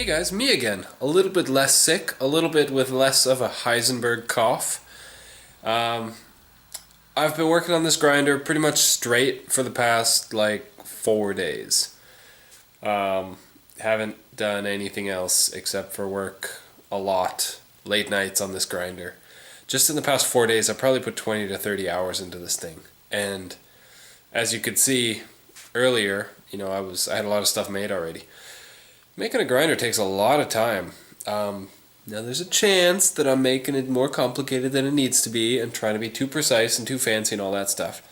Hey guys, me again. A little bit less sick, a little bit with less of a Heisenberg cough. I've been working on this grinder pretty much straight for the past like 4 days. Haven't done anything else except for work a lot, late nights on this grinder. Just in the past 4 days, I probably put 20 to 30 hours into this thing. And as you could see earlier, I had a lot of stuff made already. Making a grinder takes a lot of time. Now there's a chance that I'm making it more complicated than it needs to be and trying to be too precise and too fancy and all that stuff.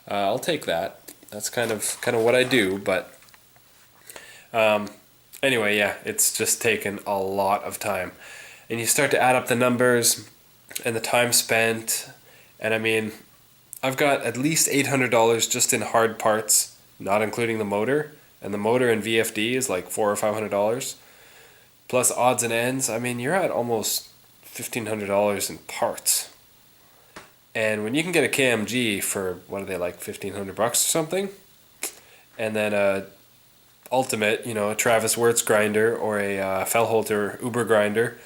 I'll take that. That's kind of what I do, but anyway, yeah, it's just taken a lot of time. And you start to add up the numbers and the time spent, and I mean, I've got at least $800 just in hard parts, not including the motor. And the motor in VFD is like $400 or $500. Plus odds and ends, I mean, you're at almost $1,500 in parts. And when you can get a KMG for, what are they, like $1,500 or something? And then a ultimate, a Travis Wirtz grinder or a Fellholter Uber grinder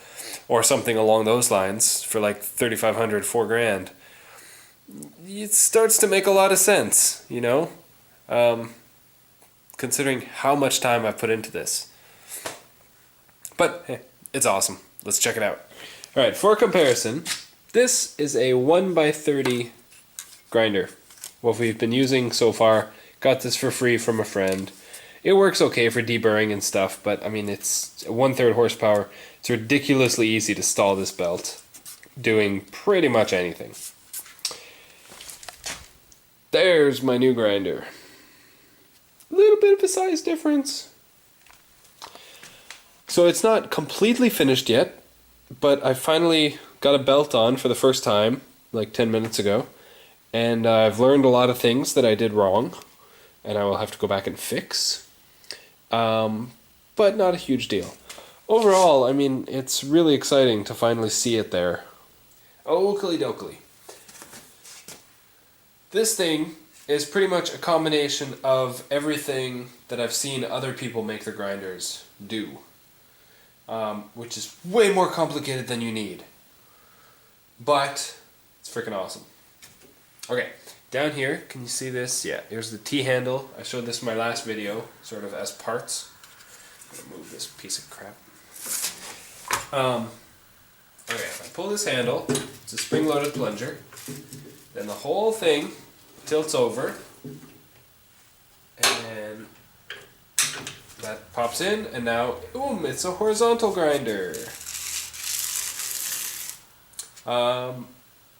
or something along those lines for like $3,500, $4,000. It starts to make a lot of sense, considering how much time I've put into this. But hey, it's awesome. Let's check it out. Alright, for comparison, this is a 1x30 grinder. What we've been using so far. Got this for free from a friend. It works okay for deburring and stuff, but I mean, it's 1/3 horsepower. It's ridiculously easy to stall this belt, doing pretty much anything. There's my new grinder. Little bit of a size difference. So it's not completely finished yet, but I finally got a belt on for the first time, like 10 minutes ago, and I've learned a lot of things that I did wrong, and I will have to go back and fix, but not a huge deal. Overall, I mean, it's really exciting to finally see it there. Oakley dokley. This thing is pretty much a combination of everything that I've seen other people make their grinders do, which is way more complicated than you need, but it's freaking awesome. Okay, down here, can you see this? Yeah, here's the T-handle. I showed this in my last video, sort of as parts. I'm gonna move this piece of crap. Okay, if I pull this handle, it's a spring-loaded plunger, then the whole thing tilts over, and that pops in, and now, boom, it's a horizontal grinder.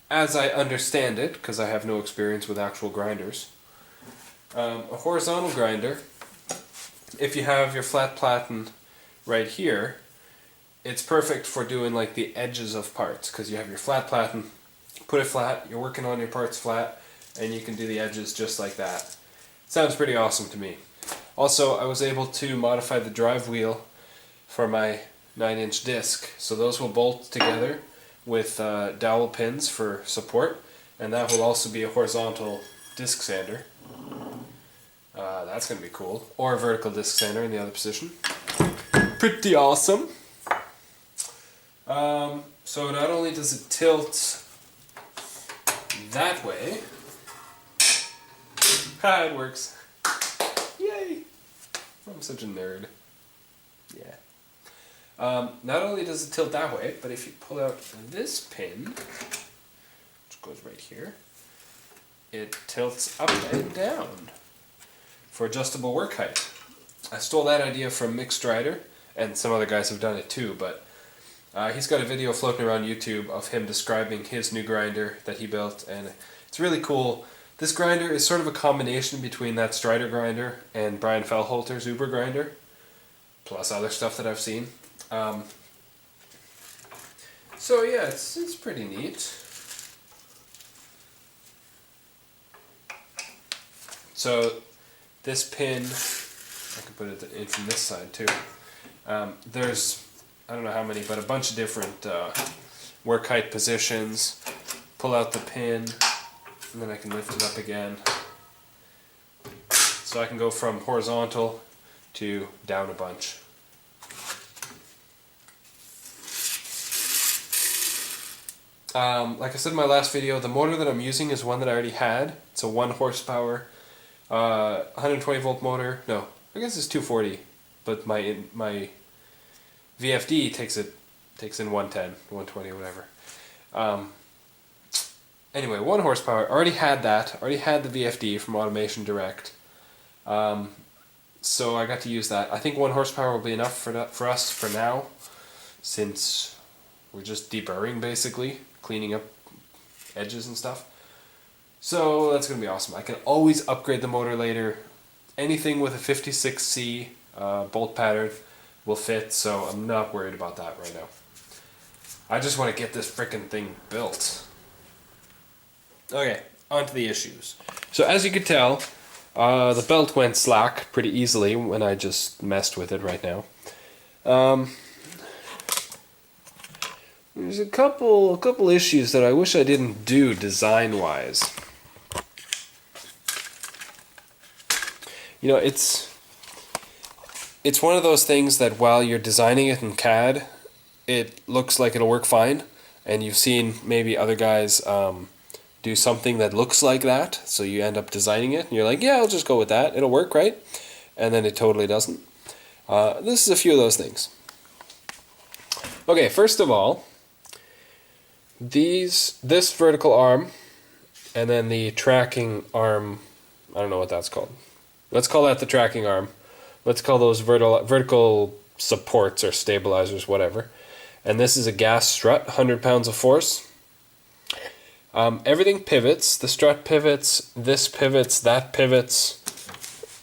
As I understand it, because I have no experience with actual grinders, a horizontal grinder, if you have your flat platen right here, it's perfect for doing like the edges of parts, because you have your flat platen, put it flat, you're working on your parts flat, and you can do the edges just like that. Sounds pretty awesome to me. Also, I was able to modify the drive wheel for my 9-inch disc, so those will bolt together with dowel pins for support, and that will also be a horizontal disc sander. That's going to be cool. Or a vertical disc sander in the other position. Pretty awesome. So not only does it tilt that way, it works. Yay! I'm such a nerd. Yeah. Not only does it tilt that way, but if you pull out this pin, which goes right here, it tilts up and down for adjustable work height. I stole that idea from Mick Strider, and some other guys have done it too, but he's got a video floating around YouTube of him describing his new grinder that he built, and it's really cool. This grinder is sort of a combination between that Strider grinder and Brian Fellholter's Uber grinder, plus other stuff that I've seen. So yeah, it's pretty neat. So this pin, I can put it in from this side too. There's, I don't know how many, but a bunch of different work height positions. Pull out the pin, and then I can lift it up again. So I can go from horizontal to down a bunch. Like I said in my last video, the motor that I'm using is one that I already had. It's a 1 horsepower, 120 volt motor. No, I guess it's 240, but my VFD takes in 110, 120, whatever. Anyway, 1 horsepower. Already had that. Already had the VFD from Automation Direct. So I got to use that. I think 1 horsepower will be enough for us for now, since we're just deburring basically, cleaning up edges and stuff. So that's going to be awesome. I can always upgrade the motor later. Anything with a 56C bolt pattern will fit, so I'm not worried about that right now. I just want to get this frickin' thing built. Okay, on to the issues. So as you could tell, the belt went slack pretty easily when I just messed with it right now. There's a couple issues that I wish I didn't do design-wise. You know, it's one of those things that while you're designing it in CAD, it looks like it'll work fine, and you've seen maybe other guys do something that looks like that, so you end up designing it, and you're like, yeah, I'll just go with that, it'll work, right? And then it totally doesn't. This is a few of those things. Okay, first of all, this vertical arm, and then the tracking arm, I don't know what that's called. Let's call that the tracking arm. Let's call those vertical supports or stabilizers, whatever. And this is a gas strut, 100 pounds of force. Everything pivots. The strut pivots, this pivots, that pivots.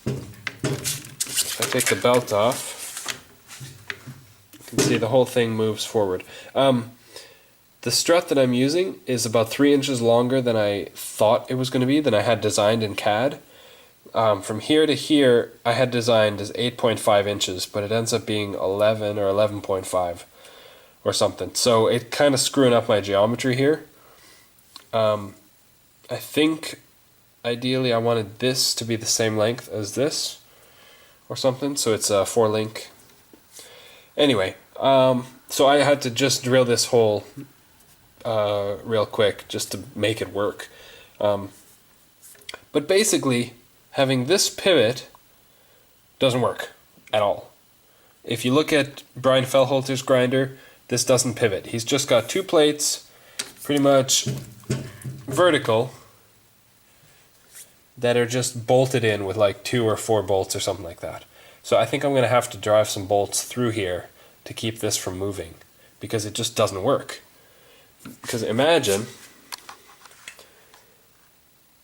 If I take the belt off, you can see the whole thing moves forward. The strut that I'm using is about 3 inches longer than I thought it was going to be, than I had designed in CAD. From here to here, I had designed as 8.5 inches, but it ends up being 11 or 11.5 or something. So it kind of screwing up my geometry here. I think ideally I wanted this to be the same length as this or something, so it's a 4-link. Anyway, so I had to just drill this hole real quick just to make it work. But basically, having this pivot doesn't work at all. If you look at Brian Fellholter's grinder, this doesn't pivot. He's just got 2 plates, pretty much vertical, that are just bolted in with like 2 or 4 bolts or something like that. So I think I'm going to have to drive some bolts through here to keep this from moving, because it just doesn't work. Because imagine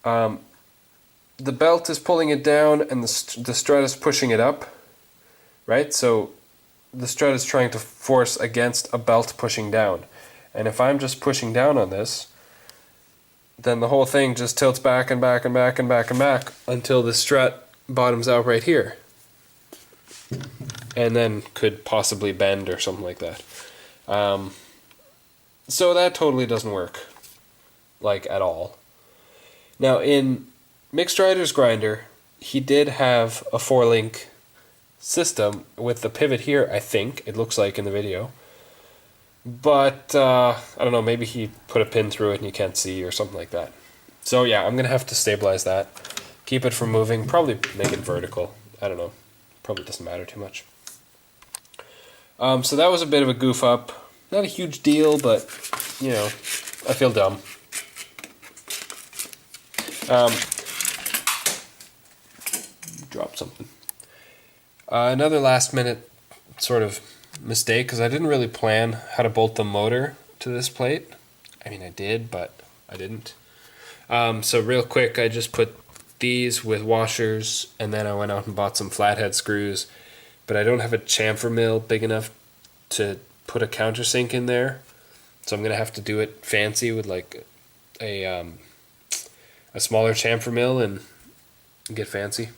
the belt is pulling it down and the strut is pushing it up, right? So the strut is trying to force against a belt pushing down. And if I'm just pushing down on this, then the whole thing just tilts back and back and back and back and back until the strut bottoms out right here. And then could possibly bend or something like that. So that totally doesn't work, like, at all. Now in Mixed Rider's grinder, he did have a 4-link system with the pivot here, I think, it looks like in the video. But, I don't know, maybe he put a pin through it and you can't see or something like that. So yeah, I'm going to have to stabilize that, keep it from moving, probably make it vertical. I don't know, probably doesn't matter too much. So that was a bit of a goof up. Not a huge deal, but, you know, I feel dumb. Drop something. Another last minute sort of mistake, because I didn't really plan how to bolt the motor to this plate. I mean, I did, but I didn't. So real quick, I just put these with washers, and then I went out and bought some flathead screws, but I don't have a chamfer mill big enough to put a countersink in there, so I'm gonna have to do it fancy with like a smaller chamfer mill and get fancy.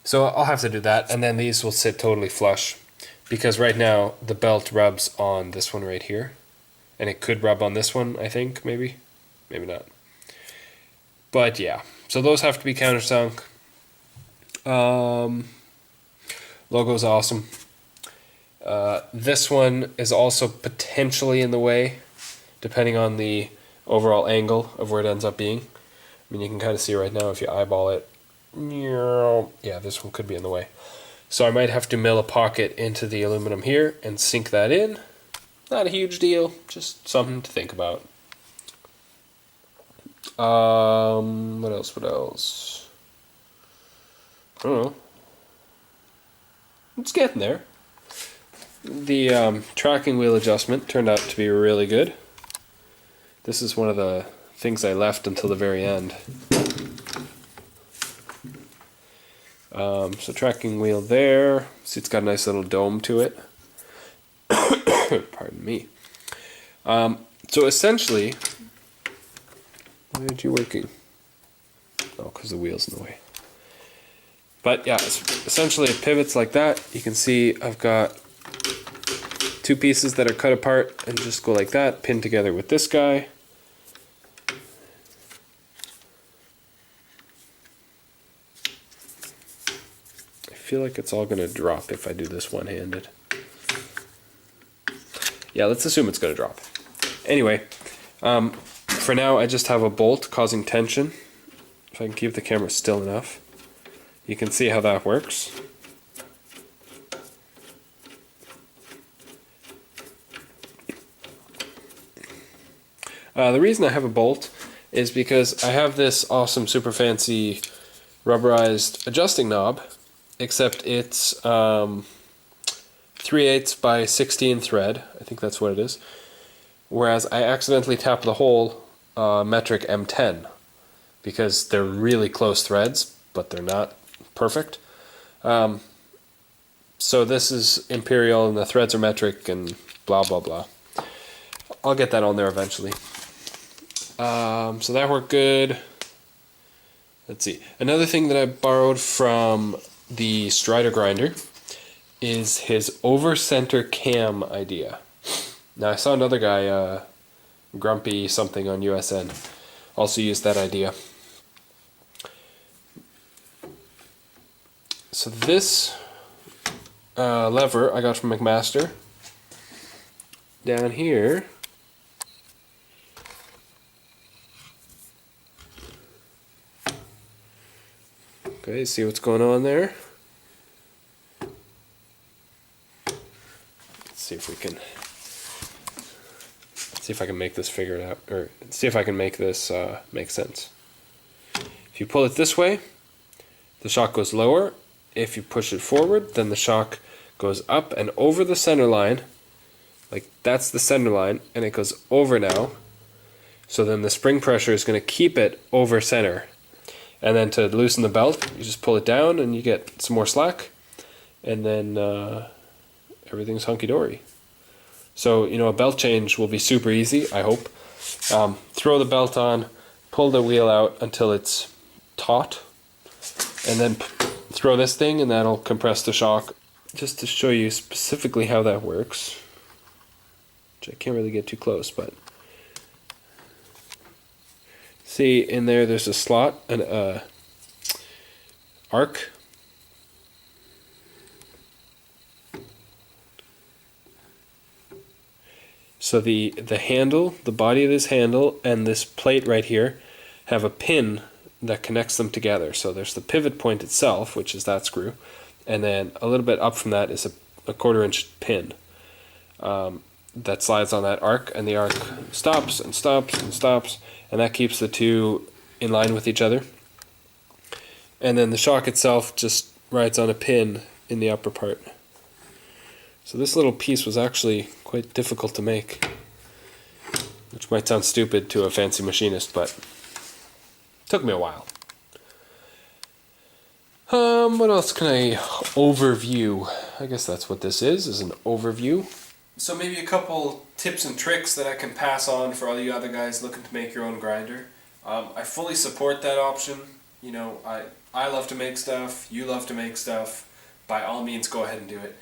So I'll have to do that, and then these will sit totally flush, because right now the belt rubs on this one right here, and it could rub on this one, I think, maybe not. But yeah, so those have to be countersunk. Logo's awesome. This one is also potentially in the way, depending on the overall angle of where it ends up being. I mean, you can kind of see right now if you eyeball it. Yeah, this one could be in the way. So I might have to mill a pocket into the aluminum here and sink that in. Not a huge deal, just something to think about. What else? I don't know. It's getting there. The tracking wheel adjustment turned out to be really good. This is one of the things I left until the very end. So tracking wheel there. See, it's got a nice little dome to it. Pardon me. So essentially, why aren't you working? Oh, because the wheel's in the way. But yeah, essentially it pivots like that. You can see I've got two pieces that are cut apart and just go like that, pinned together with this guy. I feel like it's all going to drop if I do this one-handed. Yeah, let's assume it's going to drop. Anyway, for now I just have a bolt causing tension. If I can keep the camera still enough, you can see how that works. The reason I have a bolt is because I have this awesome super fancy rubberized adjusting knob, except it's 3/8 by 16 thread. I think that's what it is. Whereas I accidentally tapped the whole metric M10 because they're really close threads, but they're not perfect. So this is imperial and the threads are metric and blah blah blah. I'll get that on there eventually. So that worked good. Let's see. Another thing that I borrowed from the Strider grinder is his over-center cam idea. Now I saw another guy, Grumpy something on USN, also used that idea. So this lever I got from McMaster. Down here, okay, see what's going on there? Let's see if I can make this figure it out, or see if I can make this make sense. If you pull it this way, the shock goes lower. If you push it forward, then the shock goes up and over the center line. Like that's the center line, and it goes over now. So then the spring pressure is going to keep it over center. And then to loosen the belt, you just pull it down and you get some more slack. And then everything's hunky-dory. So, you know, a belt change will be super easy, I hope. Throw the belt on, pull the wheel out until it's taut, and then throw this thing and that'll compress the shock. Just to show you specifically how that works, which I can't really get too close, but see in there's a slot, an arc. So the handle, the body of this handle, and this plate right here have a pin that connects them together. So there's the pivot point itself, which is that screw, and then a little bit up from that is a 1/4 inch pin that slides on that arc, and the arc stops and stops and stops, and that keeps the two in line with each other. And then the shock itself just rides on a pin in the upper part. So this little piece was actually quite difficult to make, which might sound stupid to a fancy machinist, but it took me a while. What else can I overview? I guess that's what this is an overview. So maybe a couple tips and tricks that I can pass on for all you other guys looking to make your own grinder. I fully support that option. You know, I love to make stuff, you love to make stuff. By all means, go ahead and do it.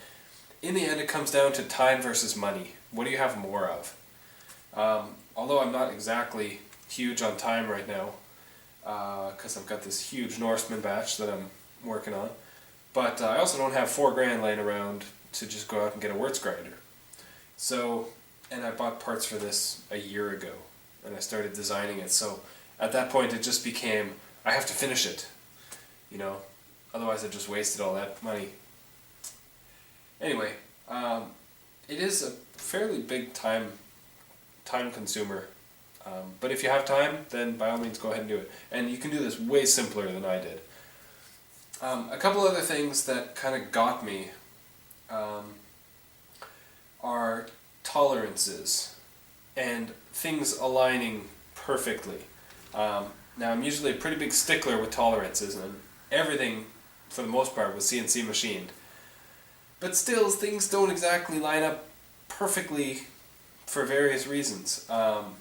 In the end, it comes down to time versus money. What do you have more of? Although I'm not exactly huge on time right now, because I've got this huge Norseman batch that I'm working on, but I also don't have $4 grand laying around to just go out and get a Wirtz grinder. So and I bought parts for this a year ago, and I started designing it. So at that point, it just became, I have to finish it, you know. Otherwise, I just wasted all that money. Anyway, it is a fairly big time consumer. But if you have time, then by all means go ahead and do it. And you can do this way simpler than I did. A couple other things that kind of got me are tolerances and things aligning perfectly. Now I'm usually a pretty big stickler with tolerances, and everything for the most part was CNC machined. But still, things don't exactly line up perfectly for various reasons. And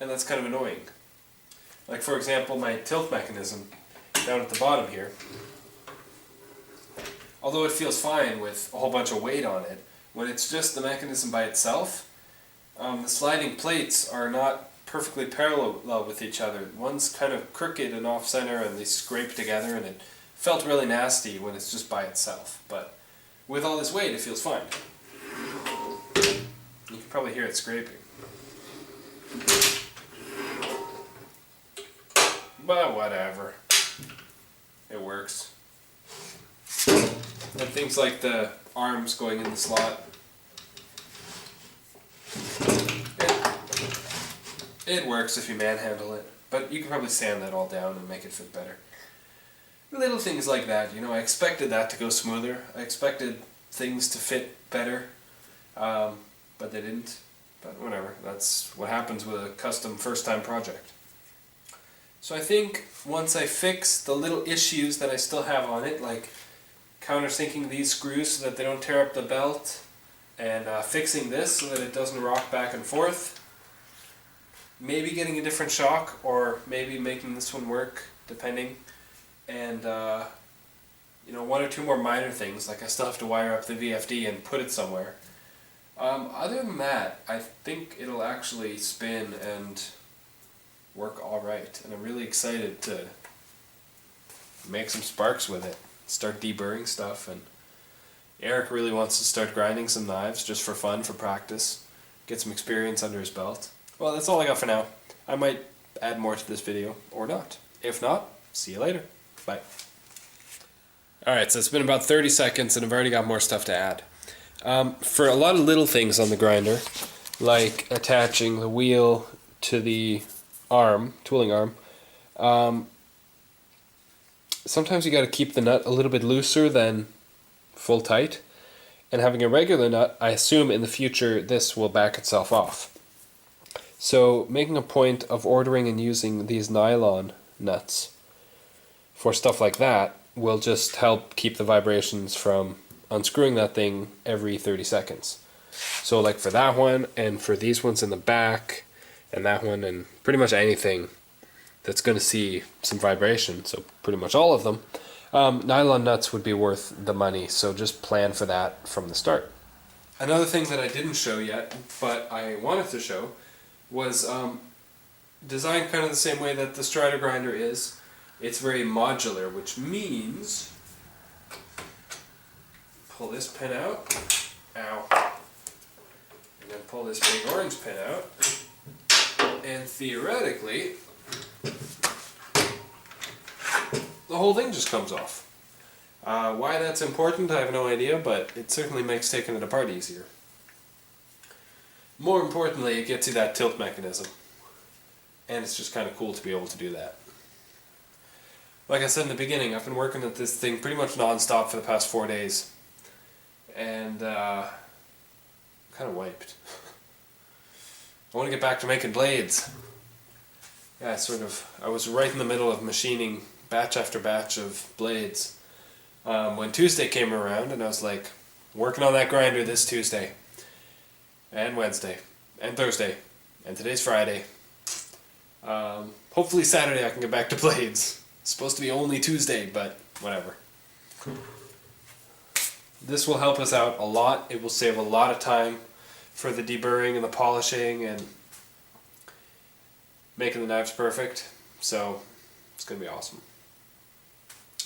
that's kind of annoying. Like, for example, my tilt mechanism down at the bottom here, although it feels fine with a whole bunch of weight on it, when it's just the mechanism by itself, the sliding plates are not perfectly parallel with each other. One's kind of crooked and off-center, and they scrape together, and it felt really nasty when it's just by itself. But with all this weight, it feels fine. You can probably hear it scraping. But whatever. It works. And things like the arms going in the slot. It works if you manhandle it. But you can probably sand that all down and make it fit better. Little things like that, you know, I expected that to go smoother. I expected things to fit better. But they didn't. But whatever, that's what happens with a custom first-time project. So I think once I fix the little issues that I still have on it, like countersinking these screws so that they don't tear up the belt, and fixing this so that it doesn't rock back and forth, maybe getting a different shock, or maybe making this one work, depending, and you know, one or two more minor things, like I still have to wire up the VFD and put it somewhere. Other than that, I think it'll actually spin and work alright, and I'm really excited to make some sparks with it, start deburring stuff, and Eric really wants to start grinding some knives just for fun, for practice, get some experience under his belt. Well, that's all I got for now. I might add more to this video, or not. If not, see you later. Bye. Alright, so it's been about 30 seconds and I've already got more stuff to add. For a lot of little things on the grinder, like attaching the wheel to the arm, tooling arm, sometimes you got to keep the nut a little bit looser than full tight, and having a regular nut, I assume in the future this will back itself off. So making a point of ordering and using these nylon nuts for stuff like that will just help keep the vibrations from unscrewing that thing every 30 seconds. So like for that one, and for these ones in the back, and that one, and pretty much anything that's going to see some vibration, so pretty much all of them, nylon nuts would be worth the money, so just plan for that from the start. Another thing that I didn't show yet, but I wanted to show, was designed kind of the same way that the Strider grinder is. It's very modular, which means, pull this pin out, ow, and then pull this big orange pin out, and theoretically, the whole thing just comes off. Why that's important, I have no idea, but it certainly makes taking it apart easier. More importantly, it gets you that tilt mechanism, and it's just kind of cool to be able to do that. Like I said in the beginning, I've been working at this thing pretty much non-stop for the past 4 days, and kind of wiped. I want to get back to making blades. Yeah, I was right in the middle of machining batch after batch of blades when Tuesday came around, and I was like, working on that grinder this Tuesday, and Wednesday, and Thursday, and today's Friday. Hopefully Saturday I can get back to blades. It's supposed to be only Tuesday, but whatever. This will help us out a lot. It will save a lot of time for the deburring and the polishing and making the knives perfect. So it's going to be awesome.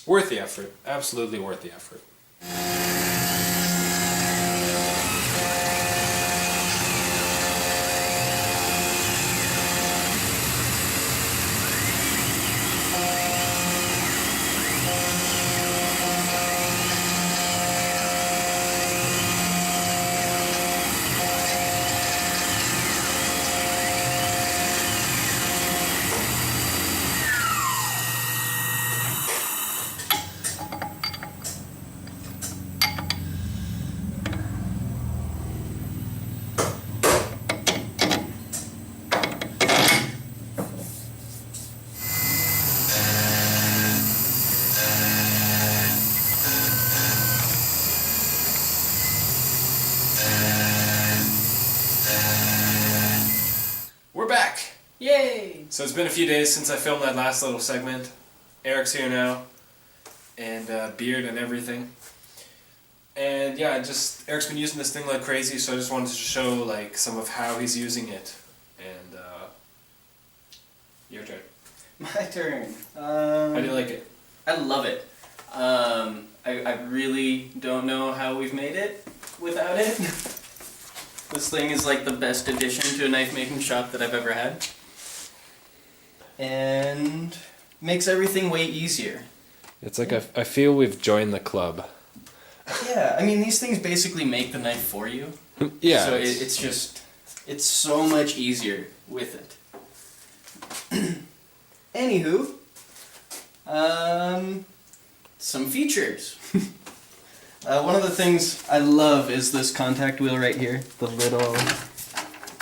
Worth the effort. Absolutely worth the effort. We're back! Yay! So it's been a few days since I filmed that last little segment. Eric's here now, and beard and everything. And yeah, Eric's been using this thing like crazy, so I just wanted to show like some of how he's using it. And your turn. My turn. How do you like it? I love it. I really don't know how we've made it without it. This thing is like the best addition to a knife making shop that I've ever had. And makes everything way easier. It's like I feel we've joined the club. Yeah, I mean these things basically make the knife for you. Yeah. So it's so much easier with it. Anywho, some features. One of the things I love is this contact wheel right here. The little...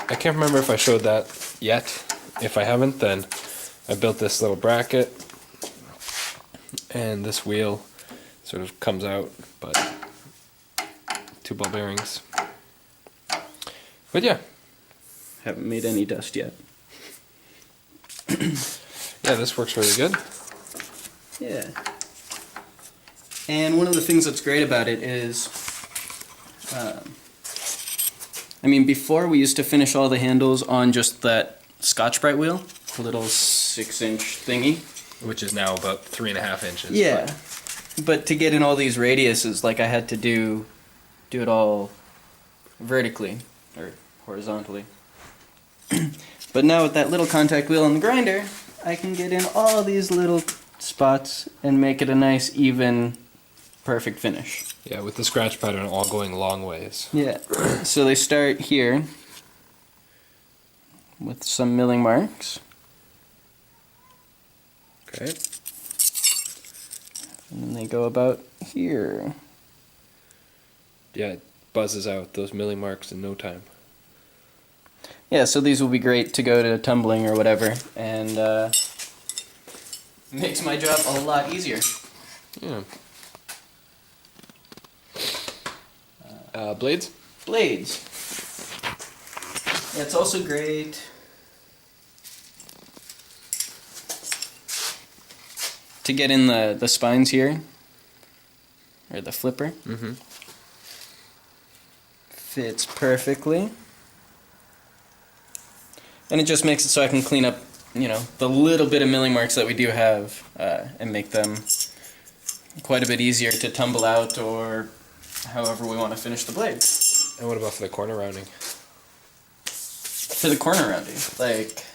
I can't remember if I showed that yet. If I haven't, then I built this little bracket. And this wheel sort of comes out, but 2 ball bearings. But yeah. Haven't made any dust yet. Yeah, this works really good. Yeah. And one of the things that's great about it is, I mean, before we used to finish all the handles on just that Scotch-Brite wheel, the little 6-inch thingy. Which is now about 3.5 inches. Yeah. But to get in all these radiuses, like I had to do it all vertically, or horizontally. But now with that little contact wheel and the grinder, I can get in all these little spots and make it a nice, even, perfect finish. Yeah, with the scratch pattern all going long ways. Yeah. So they start here with some milling marks. Okay. And then they go about here. Yeah, it buzzes out those milling marks in no time. Yeah, so these will be great to go to tumbling or whatever, and makes my job a lot easier. Yeah. Blades? Blades. Yeah, it's also great. To get in the spines here, or the flipper. Mm-hmm. Fits perfectly. And it just makes it so I can clean up, you know, the little bit of milling marks that we do have, and make them quite a bit easier to tumble out or however we want to finish the blade. And what about for the corner rounding? For the corner rounding, like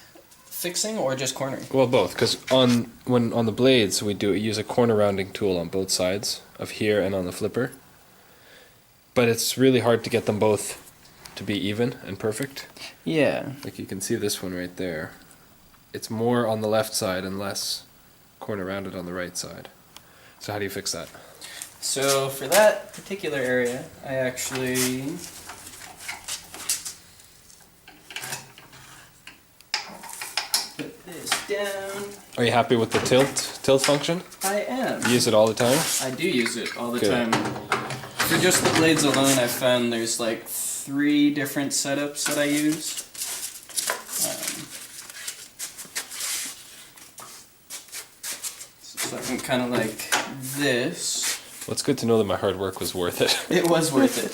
fixing or just cornering? Well, both, because on the blades we use a corner rounding tool on both sides of here and on the flipper. But it's really hard to get them both to be even and perfect. Yeah. Like you can see this one right there. It's more on the left side and less corner rounded on the right side. So how do you fix that? So for that particular area, I actually put this down. Are you happy with the tilt function? I am. You use it all the time? I do use it all the Good. time. For just the blades alone, I've found there's like 3 different setups that I use. So I can kind of like this. Well, it's good to know that my hard work was worth it. It was worth it.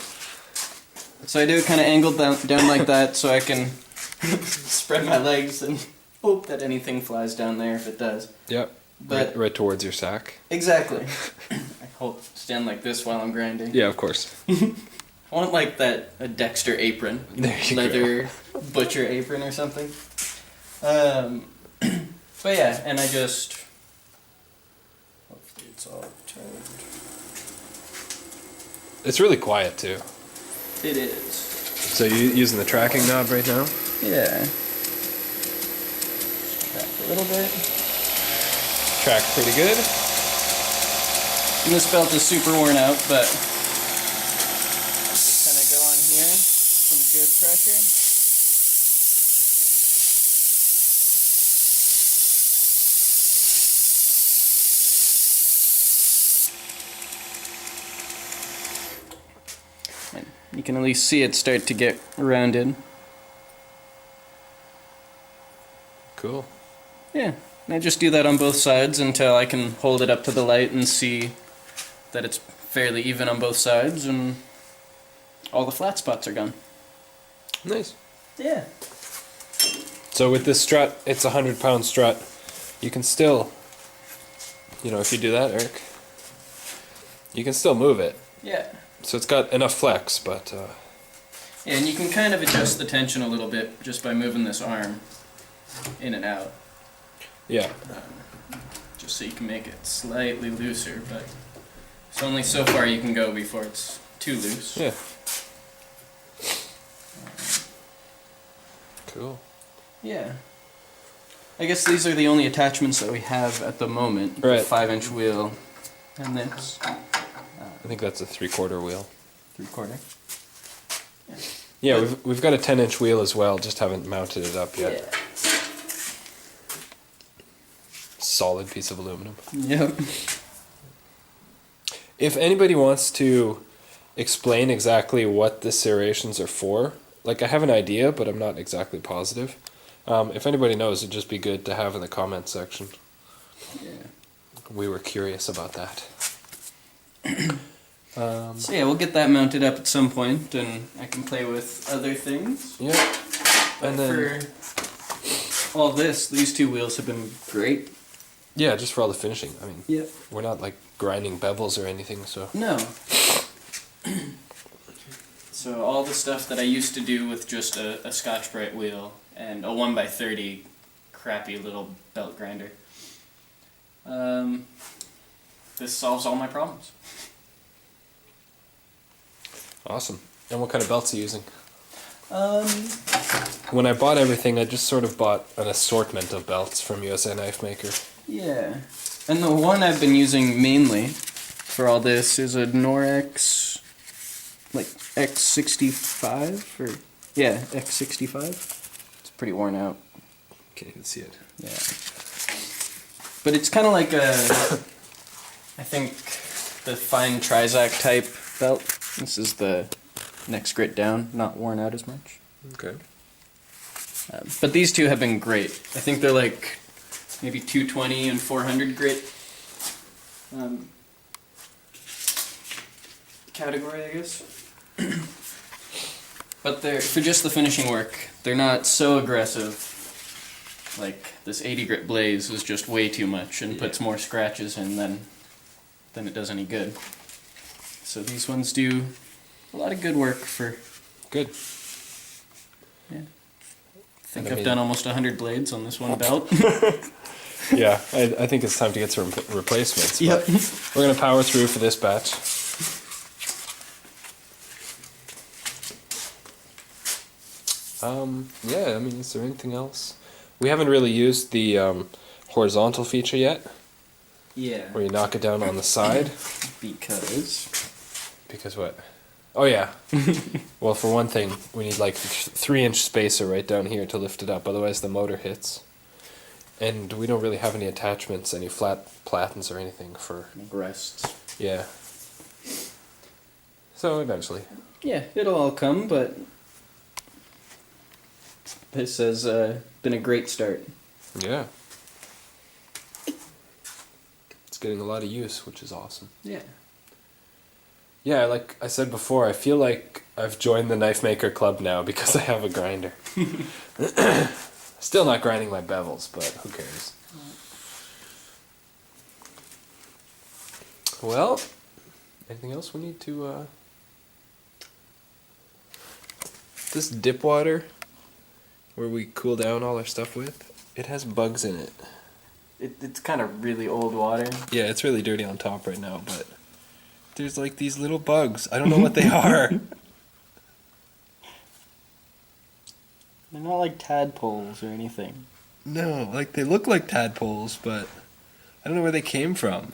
So I do it kind of angled down like that so I can spread my legs and hope that anything flies down there if it does. Yep. But right towards your sack. exactly. I stand like this while I'm grinding. Yeah, of course. I want like a Dexter apron, There you leather butcher apron or something. But yeah, and I just hopefully it's all turned. It's really quiet too. It is. So you using the tracking knob right now? Yeah. Back a little bit. Tracked pretty good. And this belt is super worn out, but just kind of go on here, some good pressure. And you can at least see it start to get rounded. Cool. Yeah, and I just do that on both sides until I can hold it up to the light and see that it's fairly even on both sides and all the flat spots are gone. Nice. Yeah. So with this strut, it's a 100-pound strut. You can still, if you do that, Eric, you can still move it. Yeah. So it's got enough flex, but... Yeah, and you can kind of adjust the tension a little bit just by moving this arm in and out. Yeah. Just so you can make it slightly looser, but it's only so far you can go before it's too loose. Yeah. Cool. Yeah. I guess these are the only attachments that we have at the moment. Right. The 5-inch wheel and this. I think that's a 3/4 wheel. 3/4. Yeah, we've got a 10-inch wheel as well, just haven't mounted it up yet. Yeah. Solid piece of aluminum. Yep. If anybody wants to explain exactly what the serrations are for, like I have an idea, but I'm not exactly positive. If anybody knows, it'd just be good to have in the comment section. Yeah. We were curious about that. So yeah, we'll get that mounted up at some point, and I can play with other things. Yeah. But And then, for all this, these two wheels have been great. yeah, just for all the finishing. I mean, Yep. we're not like grinding bevels or anything, so. No. So all the stuff that I used to do with just a Scotch-Brite wheel and a 1x30 crappy little belt grinder, this solves all my problems. Awesome. And what kind of belts are you using? Um, When I bought everything, I just sort of bought an assortment of belts from USA Knife Maker. yeah. And the one I've been using mainly for all this is a Norex, like X65 or yeah, X65. It's pretty worn out. Can't even see it. Yeah. But it's kind of like a, I think, the fine Trizac type belt. This is the next grit down, not worn out as much. Okay. But these two have been great. I think they're like maybe 220 and 400 grit category, I guess. But they're for just the finishing work. They're not so aggressive. Like this 80 grit blaze is just way too much and puts more scratches in than it does any good. So these ones do a lot of good work for. Good. Yeah. I think I've done almost 100 blades on this one belt. Yeah, I think it's time to get some replacements. Yep. We're going to power through for this batch. Yeah, I mean, is there anything else? We haven't really used the horizontal feature yet, Yeah. where you knock it down on the side. Because. Because what? Oh, yeah. Well, for one thing, we need like 3-inch spacer right down here to lift it up, otherwise the motor hits. And we don't really have any attachments, any flat platens or anything for... Rests. Yeah. So, eventually. Yeah, it'll all come, but this has been a great start. Yeah. It's getting a lot of use, which is awesome. Yeah. Yeah, like I said before, I feel like I've joined the knife maker club now because I have a grinder. Still not grinding my bevels, but who cares? Well, anything else we need to... This dip water, where we cool down all our stuff with, it has bugs in it. It's kind of really old water. Yeah, it's really dirty on top right now, but there's like these little bugs. I don't know what they are. They're not like tadpoles or anything. No, like they look like tadpoles, but I don't know where they came from.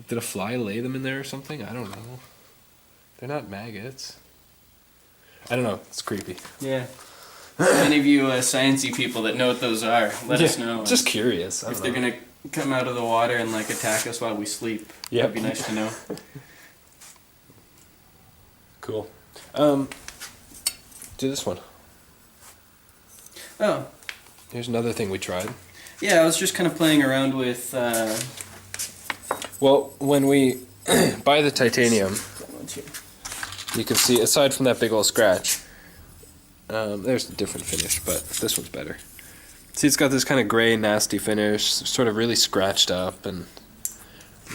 Did a fly lay them in there or something? I don't know. They're not maggots. I don't know. It's creepy. Yeah. Any of you sciencey people that know what those are, let us know. Just curious. If they're gonna come out of the water and like attack us while we sleep. Yep. That'd be nice to know. Cool. Do this one. Oh, Here's another thing we tried. Yeah, I was just kind of playing around with. Well, when we buy the titanium, you can see, aside from that big old scratch, there's a different finish, but this one's better. See, it's got this kind of gray, nasty finish, sort of really scratched up, and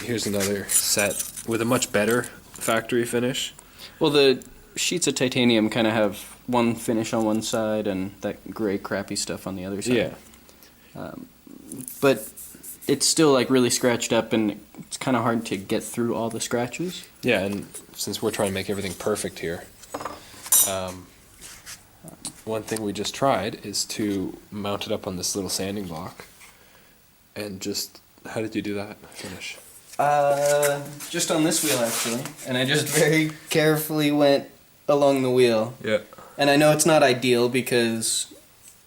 here's another set with a much better factory finish. Well, the sheets of titanium kind of have one finish on one side and that gray, crappy stuff on the other side. Yeah. But it's still like really scratched up, and it's kind of hard to get through all the scratches. Yeah, and since we're trying to make everything perfect here, one thing we just tried is to mount it up on this little sanding block, and just, how did you do that finish? Just on this wheel actually, and I just very carefully went along the wheel. Yeah. And I know it's not ideal because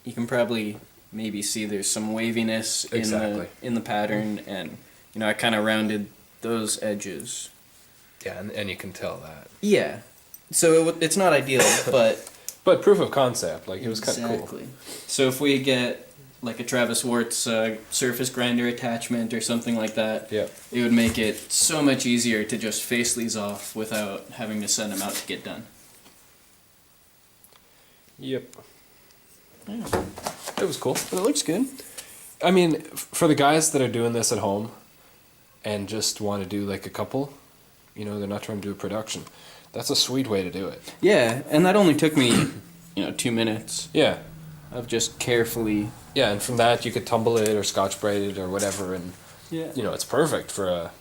you can probably maybe see there's some waviness in the pattern, and you know I kind of rounded those edges. Yeah, and you can tell that. Yeah, so it's not ideal, but proof of concept, like it was kind of cool. Exactly. So if we get like a Travis Wart's surface grinder attachment or something like that, Yeah. it would make it so much easier to just face these off without having to send them out to get done. Yep. Yeah. It was cool. But it looks good. I mean, for the guys that are doing this at home and just want to do like a couple, you know, they're not trying to do a production. That's a sweet way to do it. Yeah, and that only took me, 2 minutes Yeah. of just carefully. Yeah, and from that you could tumble it or scotch braid it or whatever, and Yeah. it's perfect for a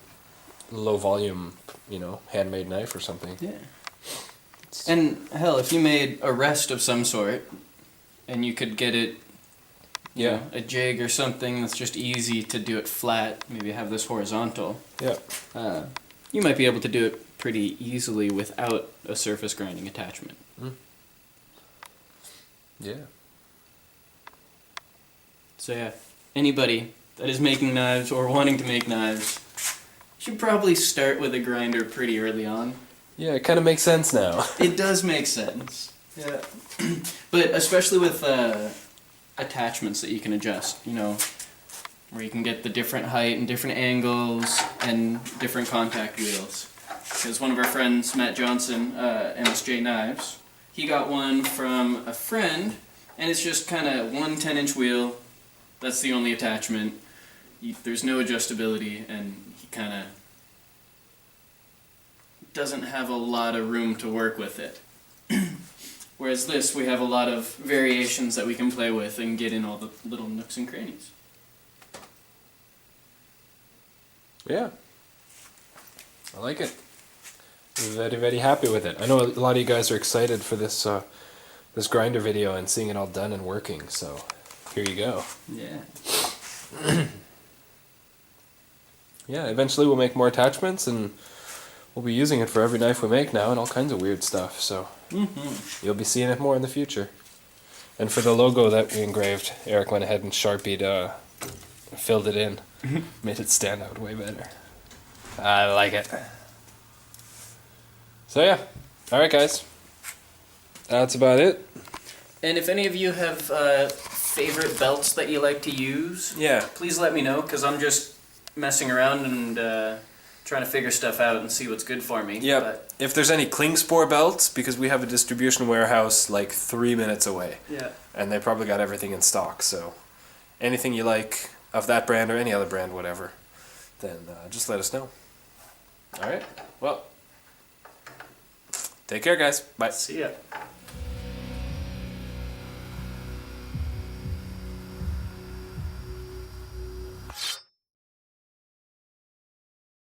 low volume, handmade knife or something. Yeah. And hell, if you made a rest of some sort, and you could get it, a jig or something that's just easy to do it flat, maybe have this horizontal. Yeah. You might be able to do it pretty easily without a surface grinding attachment. Yeah. So yeah, anybody that is making knives or wanting to make knives should probably start with a grinder pretty early on. Yeah, it kind of makes sense now. It does make sense. Yeah. But especially with attachments that you can adjust, where you can get the different height and different angles and different contact wheels. Because one of our friends, Matt Johnson, MSJ Knives, he got one from a friend, and it's just kind of one 10-inch wheel. That's the only attachment. There's no adjustability, and he kind of doesn't have a lot of room to work with it. Whereas this, we have a lot of variations that we can play with and get in all the little nooks and crannies. Yeah. I like it. Very, very happy with it. I know a lot of you guys are excited for this this grinder video and seeing it all done and working, so here you go. Yeah. Yeah, eventually we'll make more attachments, and we'll be using it for every knife we make now and all kinds of weird stuff, so you'll be seeing it more in the future. And for the logo that we engraved, Eric went ahead and Sharpied, filled it in, made it stand out way better. I like it. So yeah, alright guys, that's about it. And if any of you have favorite belts that you like to use, please let me know, because I'm just messing around and trying to figure stuff out and see what's good for me. Yeah, But if there's any Klingspor belts, because we have a distribution warehouse like 3 minutes away. Yeah. And they probably got everything in stock, so anything you like of that brand or any other brand, whatever, then just let us know. Alright, well, take care guys, bye. See ya.